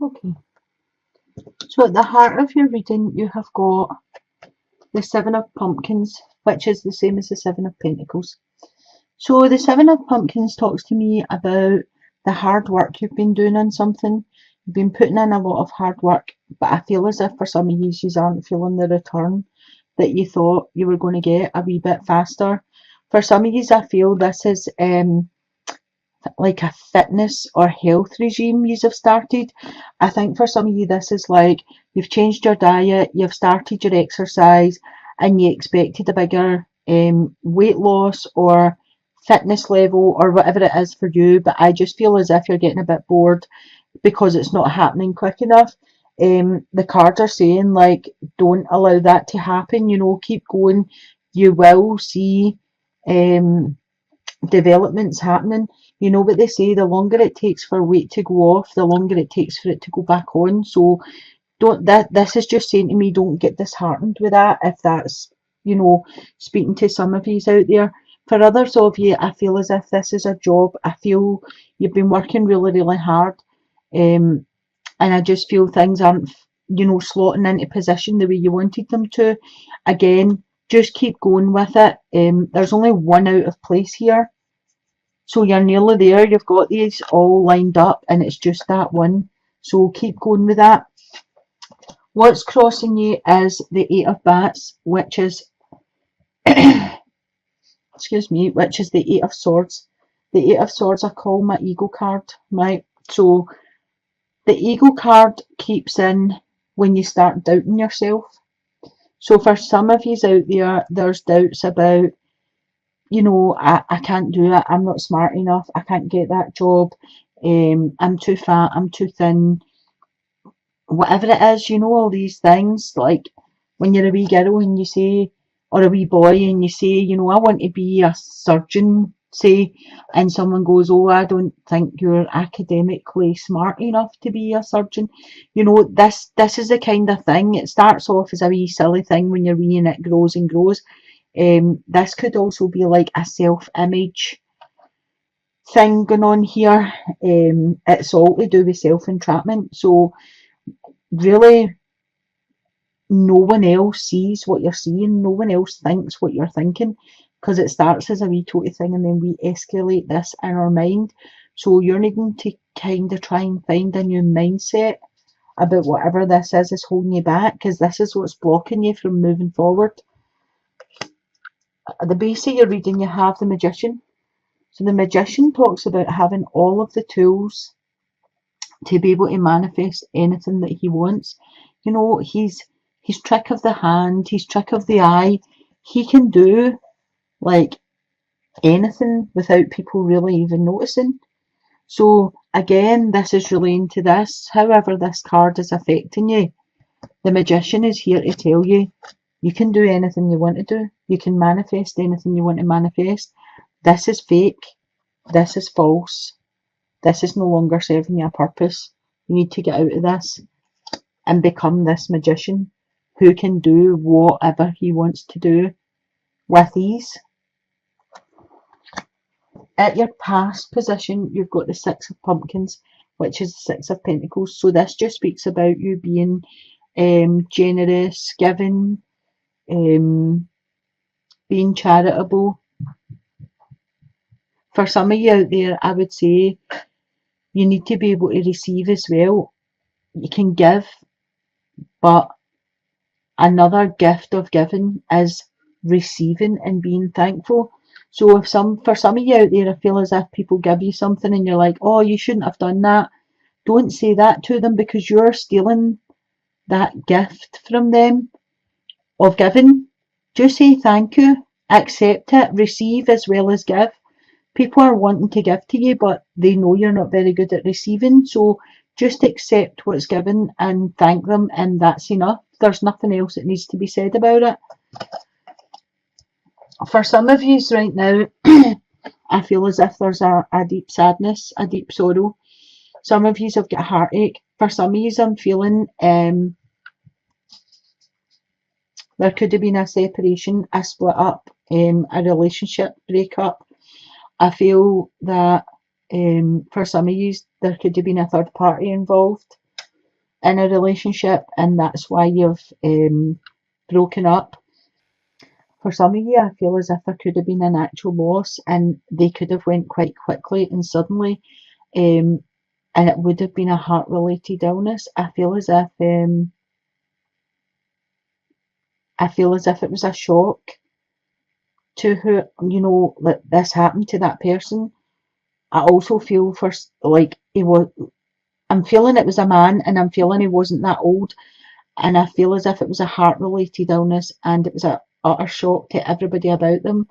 Okay. So at the heart of your reading, you have got the Seven of Pumpkins, which is the same as the Seven of Pentacles. So the Seven of Pumpkins talks to me about the hard work you've been doing on something. You've been putting in a lot of hard work, but I feel as if for some of you, you aren't feeling the return that you thought you were going to get a wee bit faster. For some of you, I feel this is like a fitness or health regime you have started. I think for some of you, this is like you've changed your diet, you've started your exercise, and you expected a bigger weight loss or fitness level or whatever it is for you. But I just feel as if you're getting a bit bored because it's not happening quick enough. The cards are saying, like, don't allow that to happen, keep going. You will see developments happening. You know what they say, the longer it takes for weight to go off, the longer it takes for it to go back on. So don't that this is just saying to me, don't get disheartened with that if that's, speaking to some of you out there. For others of you, I feel as if this is a job. I feel you've been working really, really hard. And I just feel things aren't, slotting into position the way you wanted them to. Again, just keep going with it. There's only one out of place here. So you're nearly there. You've got these all lined up and it's just that one. So keep going with that. What's crossing you is the Eight of Bats, which is, excuse me, which is the Eight of Swords. The Eight of Swords I call my ego card, right? So the ego card keeps in when you start doubting yourself. So for some of you out there, there's doubts about, I can't do it, I'm not smart enough, I can't get that job, I'm too fat, I'm too thin, whatever it is, all these things, like when you're a wee girl and you say, or a wee boy and you say, I want to be a surgeon, say, and someone goes, oh, I don't think you're academically smart enough to be a surgeon. This is the kind of thing, it starts off as a wee silly thing when you're wee and it grows and grows. This could also be like a self-image thing going on here. It's all to do with self-entrapment. So really, no one else sees what you're seeing. No one else thinks what you're thinking, because it starts as a wee toty thing and then we escalate this in our mind. So you're needing to kind of try and find a new mindset about whatever this is holding you back, because this is what's blocking you from moving forward. At the base of your reading, you have the Magician. So the Magician talks about having all of the tools to be able to manifest anything that he wants. He's trick of the hand, he's trick of the eye. He can do like anything without people really even noticing. So again, this is relating to this. However this card is affecting you, the Magician is here to tell you, you can do anything you want to do. You can manifest anything you want to manifest. This is fake. This is false. This is no longer serving you a purpose. You need to get out of this and become this magician who can do whatever he wants to do with ease. At your past position, you've got the Six of Pumpkins, which is the Six of Pentacles. So this just speaks about you being generous, giving, being charitable. For some of you out there, I would say you need to be able to receive as well. You can give, but another gift of giving is receiving and being thankful. So for some of you out there, I feel as if people give you something and you're like, oh, you shouldn't have done that. Don't say that to them, because you're stealing that gift from them of giving. Just say thank you, accept it, receive as well as give. People are wanting to give to you, but they know you're not very good at receiving. So just accept what's given and thank them, and that's enough. There's nothing else that needs to be said about it. For some of you right now, I feel as if there's a deep sadness, a deep sorrow. Some of you have got a heartache. For some of you, I'm feeling there could have been a separation, a split up, a relationship breakup. I feel that for some of you, there could have been a third party involved. in a relationship and that's why you've broken up. For some of you, I feel as if there could have been an actual loss and they could have went quite quickly and suddenly, um, and it would have been a heart-related illness. I feel as if it was a shock to who, that this happened to that person. I also feel like he was. I'm feeling it was a man, and I'm feeling he wasn't that old, and I feel as if it was a heart-related illness, and it was a utter shock to everybody about them.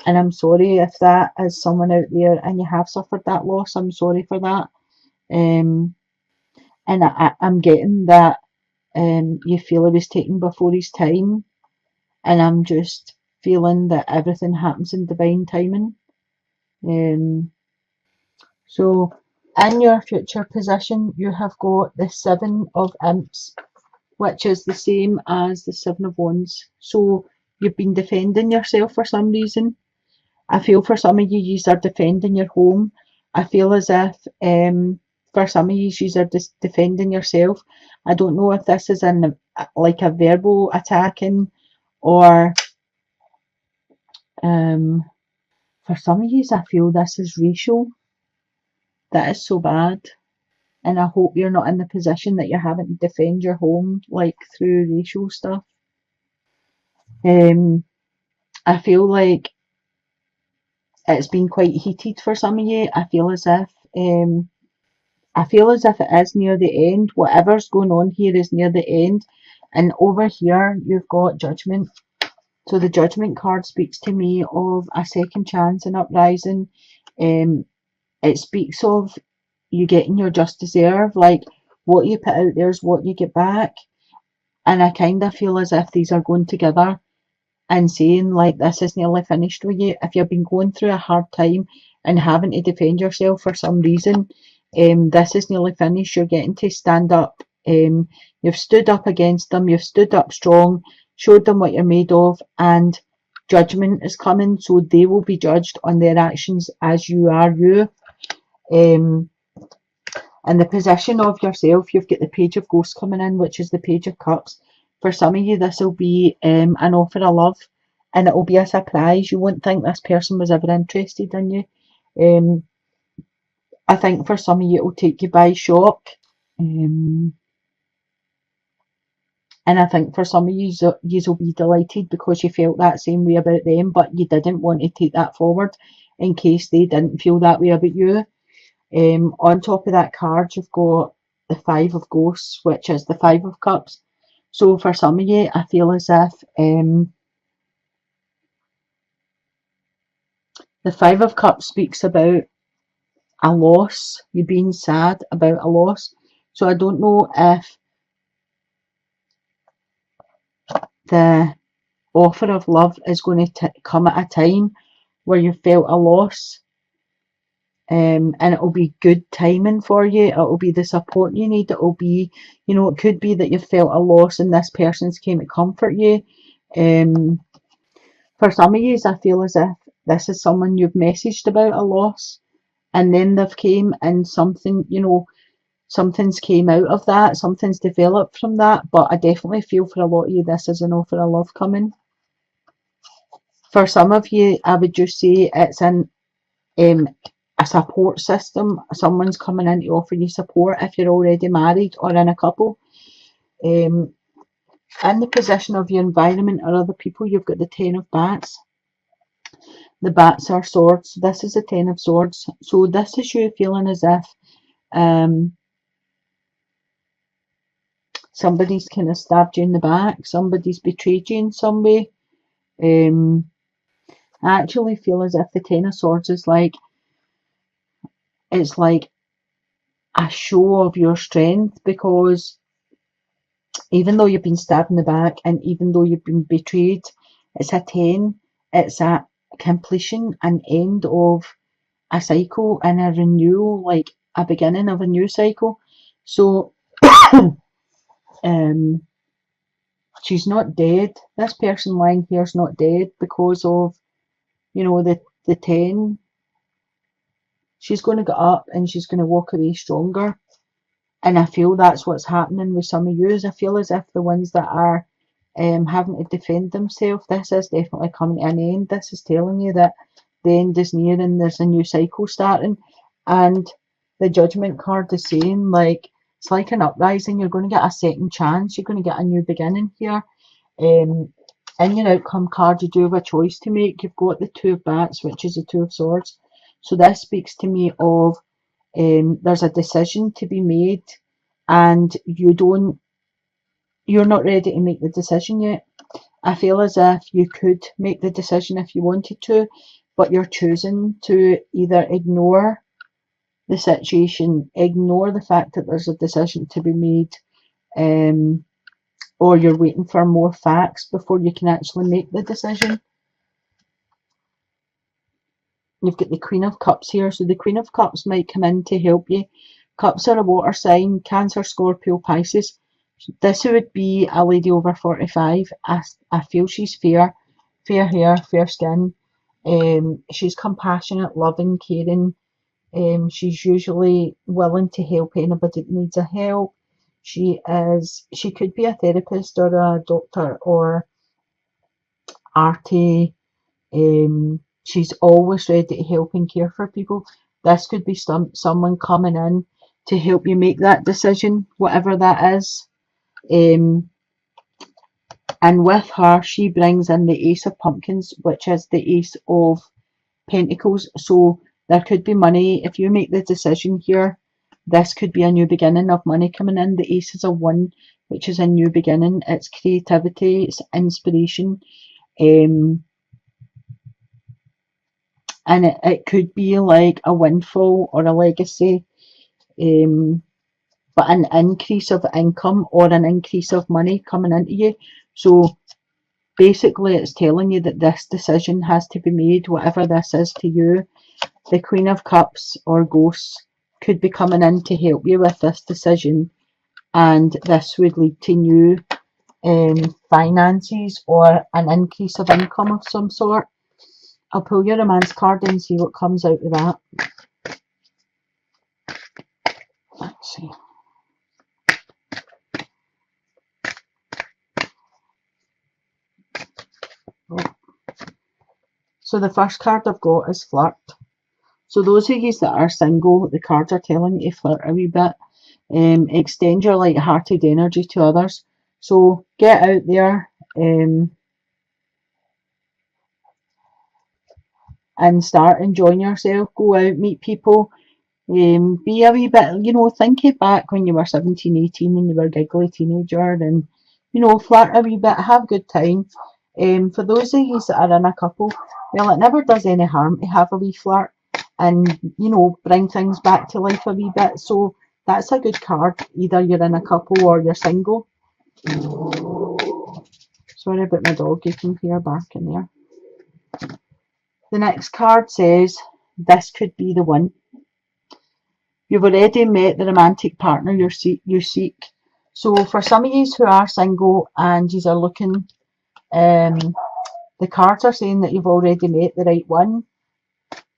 And I'm sorry if that is someone out there and you have suffered that loss. I'm sorry for that. Um, and I'm getting that you feel he was taken before his time, and I'm just feeling that everything happens in divine timing. Um, so in your future position, you have got the Seven of Imps, which is the same as the Seven of Wands. So you've been defending yourself for some reason. I feel for some of you, you are defending your home. I feel as if for some of you, you are just defending yourself. I don't know if this is in like a verbal attacking or for some of you, I feel this is racial. That is so bad. And I hope you're not in the position that you're having to defend your home like through racial stuff. I feel like it's been quite heated for some of you. I feel as if it is near the end. Whatever's going on here is near the end. And over here you've got Judgment. So the Judgment card speaks to me of a second chance and uprising. It speaks of you getting your just deserve, like what you put out there is what you get back. And I kind of feel as if these are going together and saying like this is nearly finished with you. If you've been going through a hard time and having to defend yourself for some reason, this is nearly finished. You're getting to stand up. You've stood up against them. You've stood up strong, showed them what you're made of, and judgment is coming. So they will be judged on their actions as you are you. In the position of yourself, you've got the Page of Ghosts coming in, which is the Page of Cups. For some of you, this will be an offer of love, and it will be a surprise. You won't think this person was ever interested in you. I think for some of you, it will take you by shock. And I think for some of you, you will be delighted because you felt that same way about them, but you didn't want to take that forward in case they didn't feel that way about you. On top of that card, you've got the Five of Ghosts, which is the Five of Cups. So for some of you, I feel as if the Five of Cups speaks about a loss, you being sad about a loss. So I don't know if the offer of love is going to come at a time where you felt a loss. And it will be good timing for you. It will be the support you need. It will be, it could be that you felt a loss and this person's came to comfort you. For some of you, I feel as if this is someone you've messaged about a loss and then they've came and something, something's came out of that, something's developed from that. But I definitely feel for a lot of you, this is an offer of love coming. For some of you, I would just say it's in a support system. Someone's coming in to offer you support if you're already married or in a couple. In the position of your environment or other people, you've got the Ten of Bats. The bats are swords. This is the Ten of Swords. So this is you feeling as if somebody's kind of stabbed you in the back. Somebody's betrayed you in some way. I actually feel as if the Ten of Swords is like, it's like a show of your strength, because even though you've been stabbed in the back and even though you've been betrayed, it's a 10. It's a completion, an end of a cycle and a renewal, like a beginning of a new cycle. So she's not dead. This person lying here is not dead because of, the 10. She's going to get up and she's going to walk away stronger. And I feel that's what's happening with some of you. I feel as if the ones that are having to defend themselves, this is definitely coming to an end. This is telling you that the end is near and there's a new cycle starting. And the judgment card is saying, like, it's like an uprising. You're going to get a second chance. You're going to get a new beginning here. In your outcome card, you do have a choice to make. You've got the Two of Bats, which is the Two of Swords. So this speaks to me of there's a decision to be made, and you're not ready to make the decision yet. I feel as if you could make the decision if you wanted to, but you're choosing to either ignore the situation, ignore the fact that there's a decision to be made, or you're waiting for more facts before you can actually make the decision. You've got the Queen of Cups here, so the Queen of Cups might come in to help you. Cups are a water sign, Cancer, Scorpio, Pisces. This would be a lady over 45. I feel she's fair hair, fair skin. She's compassionate, loving, caring. She's usually willing to help anybody that needs a help. She could be a therapist or a doctor or arty. She's always ready to help and care for people. This could be someone coming in to help you make that decision, whatever that is. And with her, she brings in the Ace of Pumpkins, which is the Ace of Pentacles. So there could be money. If you make the decision here, this could be a new beginning of money coming in. The Ace is a 1, which is a new beginning. It's creativity, it's inspiration. And it could be like a windfall or a legacy, but an increase of income or an increase of money coming into you. So basically it's telling you that this decision has to be made, whatever this is to you. The Queen of Cups or ghosts could be coming in to help you with this decision, and this would lead to new finances or an increase of income of some sort. I'll pull your romance card and see what comes out of that. Let's see. Oh. So the first card I've got is flirt. So those of you that are single, the cards are telling you to flirt a wee bit. Extend your light-hearted energy to others. So get out there and start enjoying yourself. Go out, meet people. Be a wee bit, think it back when you were 17, 18 and you were a giggly teenager, and, flirt a wee bit, have a good time. For those of you that are in a couple, well, it never does any harm to have a wee flirt and, bring things back to life a wee bit. So that's a good card, either you're in a couple or you're single. Sorry about my dog, you can hear barking there. The next card says, this could be the one. You've already met the romantic partner you seek. So for some of you who are single and you are looking, the cards are saying that you've already met the right one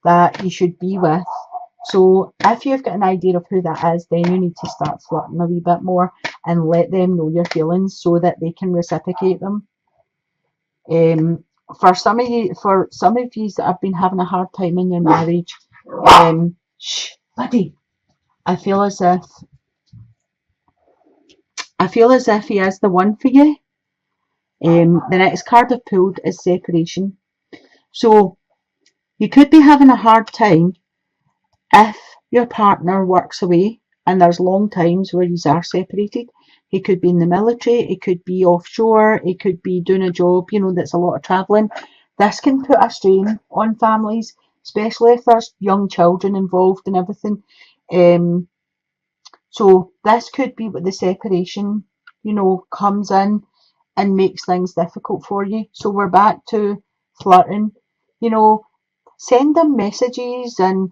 that you should be with. So if you've got an idea of who that is, then you need to start flirting a wee bit more and let them know your feelings so that they can reciprocate them. For some of you that have been having a hard time in your marriage, shh, buddy. I feel as if he is the one for you. The next card I've pulled is separation. So you could be having a hard time if your partner works away, and there's long times where you are separated. He could be in the military, he could be offshore, he could be doing a job, that's a lot of travelling. This can put a strain on families, especially if there's young children involved and everything. So this could be what the separation, comes in and makes things difficult for you. So we're back to flirting, send them messages and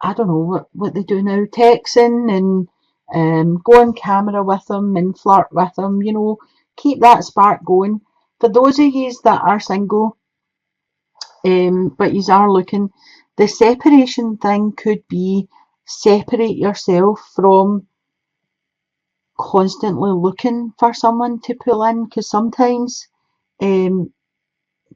I don't know what they do now, texting and go on camera with them and flirt with them, keep that spark going. For those of you that are single, but you are looking, the separation thing could be separate yourself from constantly looking for someone to pull in, because sometimes um,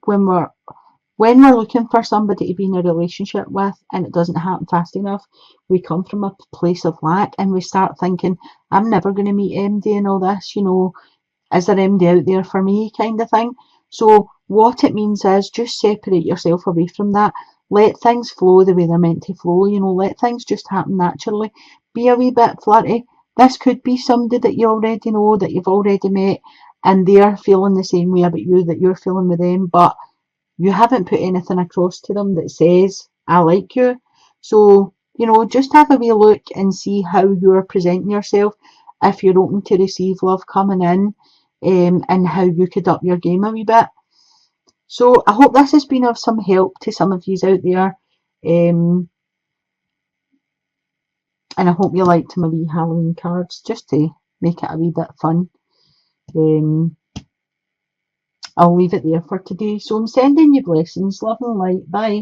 when we're looking for somebody to be in a relationship with and it doesn't happen fast enough, we come from a place of lack and we start thinking, I'm never going to meet MD and all this, you know, is there MD out there for me, kind of thing. So what it means is just separate yourself away from that. Let things flow the way they're meant to flow, you know, let things just happen naturally. Be a wee bit flirty. This could be somebody that you already know, that you've already met, and they're feeling the same way about you that you're feeling with them, but you haven't put anything across to them that says, I like you. So, you know, just have a wee look and see how you're presenting yourself, if you're open to receive love coming in, and how you could up your game a wee bit. So I hope this has been of some help to some of you out there. And I hope you liked my wee Halloween cards, just to make it a wee bit fun. I'll leave it there for today. So I'm sending you blessings, love and light. Bye.